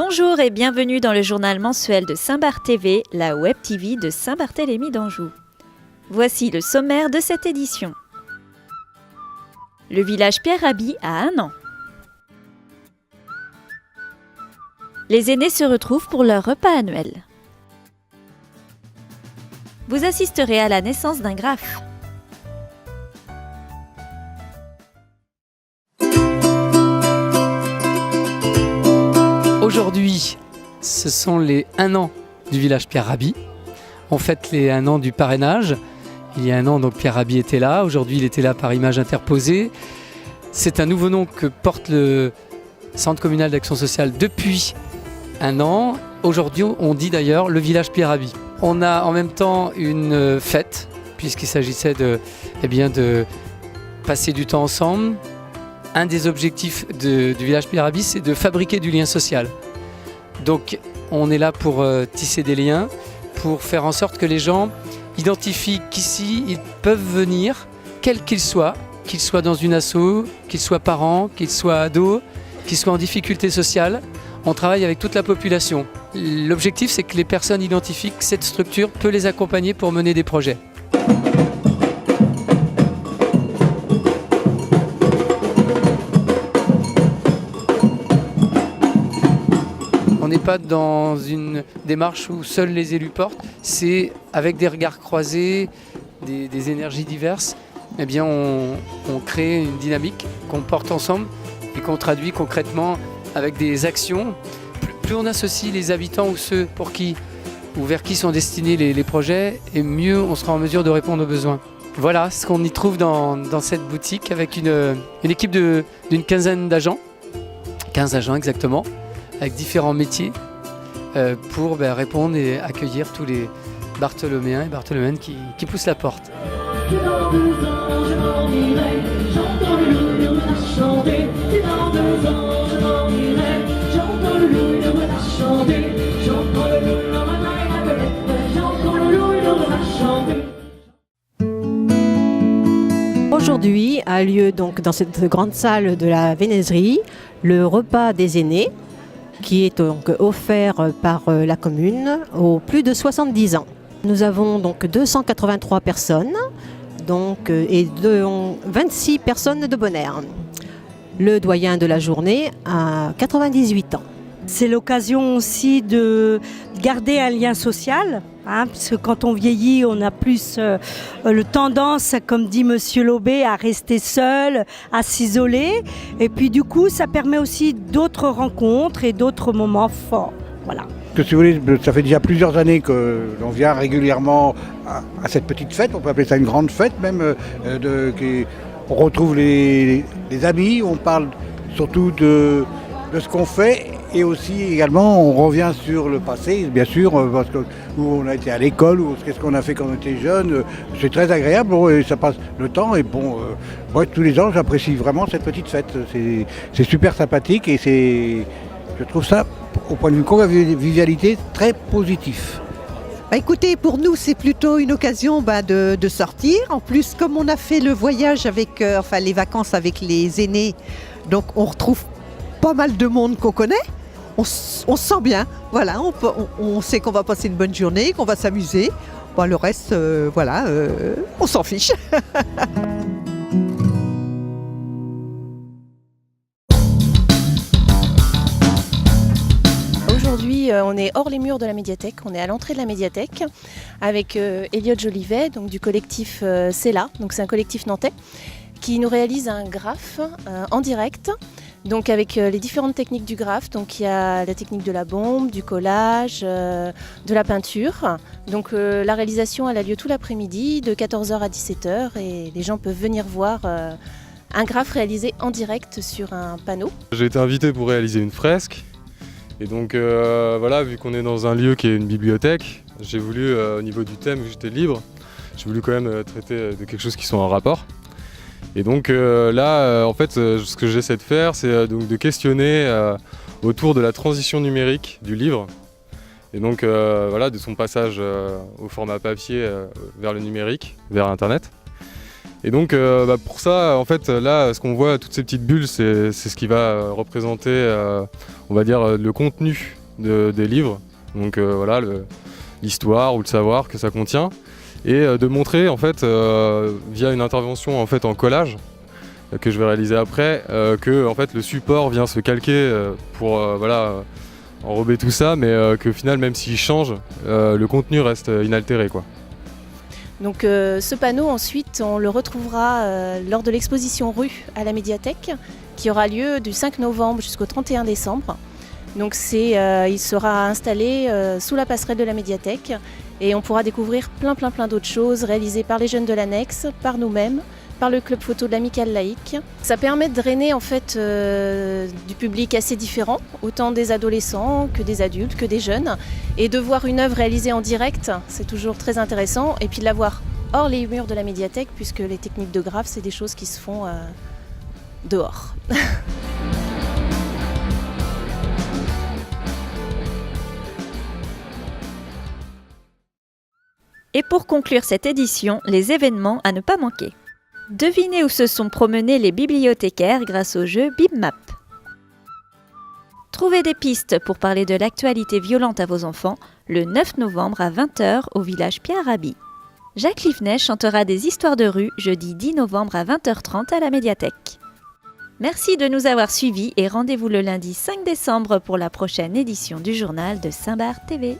Bonjour et bienvenue dans le journal mensuel de Saint-Barth TV, la web TV de Saint-Barthélemy d'Anjou. Voici le sommaire de cette édition. Le village Pierre Rabhi a 1 an. Les aînés se retrouvent pour leur repas annuel. Vous assisterez à la naissance d'un graphe. Aujourd'hui, ce sont les 1 an du village Pierre Rabhi. On fête les 1 an du parrainage. Il y a 1 an, donc Pierre Rabhi était là. Aujourd'hui, il était là par image interposée. C'est un nouveau nom que porte le Centre communal d'action sociale depuis 1 an. Aujourd'hui, on dit d'ailleurs le village Pierre Rabhi. On a en même temps une fête, puisqu'il s'agissait de passer du temps ensemble. Un des objectifs du village Pierre Rabhi, c'est de fabriquer du lien social. Donc on est là pour tisser des liens, pour faire en sorte que les gens identifient qu'ici, ils peuvent venir, quels qu'ils soient dans une asso, qu'ils soient parents, qu'ils soient ados, qu'ils soient en difficulté sociale. On travaille avec toute la population. L'objectif, c'est que les personnes identifient que cette structure peut les accompagner pour mener des projets. On n'est pas dans une démarche où seuls les élus portent, c'est avec des regards croisés, des énergies diverses, eh bien on crée une dynamique qu'on porte ensemble et qu'on traduit concrètement avec des actions. Plus on associe les habitants ou ceux vers qui sont destinés les projets, et mieux on sera en mesure de répondre aux besoins. Voilà ce qu'on y trouve dans cette boutique avec une équipe d'une quinzaine d'agents, 15 agents exactement, avec différents métiers pour répondre et accueillir tous les Bartholoméens et Bartholoméennes qui poussent la porte. Aujourd'hui a lieu donc dans cette grande salle de la Vénéserie le repas des aînés, qui est donc offert par la commune aux plus de 70 ans. Nous avons donc 283 personnes et 26 personnes de bon air. Le doyen de la journée a 98 ans. C'est l'occasion aussi de garder un lien social, parce que quand on vieillit, on a plus tendance, comme dit Monsieur Lobé, à rester seul, à s'isoler. Et puis du coup, ça permet aussi d'autres rencontres et d'autres moments forts. Voilà. Que si vous voulez, ça fait déjà plusieurs années que l'on vient régulièrement à cette petite fête, on peut appeler ça une grande fête même, on retrouve les amis, on parle surtout de ce qu'on fait. Et aussi également on revient sur le passé, bien sûr, parce que où on a été à l'école, ou qu'est-ce qu'on a fait quand on était jeune. C'est très agréable, et ça passe le temps. Et moi tous les ans j'apprécie vraiment cette petite fête. C'est super sympathique et je trouve ça, au point de vue convivialité, très positif. Écoutez, pour nous c'est plutôt une occasion de sortir. En plus, comme on a fait le voyage avec, les vacances avec les aînés, donc on retrouve pas mal de monde qu'on connaît. On se sent bien, voilà, on sait qu'on va passer une bonne journée, qu'on va s'amuser. Le reste, on s'en fiche. Aujourd'hui, on est hors les murs de la médiathèque, on est à l'entrée de la médiathèque avec Elliot Jolivet, donc du collectif C'est là, donc c'est un collectif nantais qui nous réalise un graphe en direct. Donc avec les différentes techniques du graphe, donc il y a la technique de la bombe, du collage, de la peinture. Donc la réalisation elle a lieu tout l'après-midi de 14h à 17h et les gens peuvent venir voir un graphe réalisé en direct sur un panneau. J'ai été invité pour réaliser une fresque et donc vu qu'on est dans un lieu qui est une bibliothèque, j'ai voulu au niveau du thème, vu que j'étais libre, j'ai voulu quand même traiter de quelque chose qui soit en rapport. Et donc ce que j'essaie de faire, c'est de questionner autour de la transition numérique du livre. Et donc de son passage au format papier vers le numérique, vers Internet. Et donc pour ça, en fait, là, ce qu'on voit, toutes ces petites bulles, c'est ce qui va représenter, on va dire, le contenu des livres, donc voilà, l'histoire ou le savoir que ça contient, et de montrer en fait via une intervention en fait en collage que je vais réaliser après, que en fait le support vient se calquer pour voilà, enrober tout ça, mais que au final, même s'il change, le contenu reste inaltéré, quoi. Donc ce panneau ensuite on le retrouvera lors de l'exposition Rue à la médiathèque qui aura lieu du 5 novembre jusqu'au 31 décembre. Donc il sera installé sous la passerelle de la médiathèque et on pourra découvrir plein d'autres choses réalisées par les jeunes de l'annexe, par nous-mêmes, par le club photo de l'Amicale laïque. Ça permet de drainer en fait du public assez différent, autant des adolescents que des adultes, que des jeunes, et de voir une œuvre réalisée en direct, c'est toujours très intéressant, et puis de la voir hors les murs de la médiathèque, puisque les techniques de graphe, c'est des choses qui se font dehors. Et pour conclure cette édition, les événements à ne pas manquer. Devinez où se sont promenés les bibliothécaires grâce au jeu BibMap. Trouvez des pistes pour parler de l'actualité violente à vos enfants le 9 novembre à 20h au village Pierre Rabhi. Jacques Livnet chantera des histoires de rue jeudi 10 novembre à 20h30 à la médiathèque. Merci de nous avoir suivis et rendez-vous le lundi 5 décembre pour la prochaine édition du journal de Saint-Barth TV.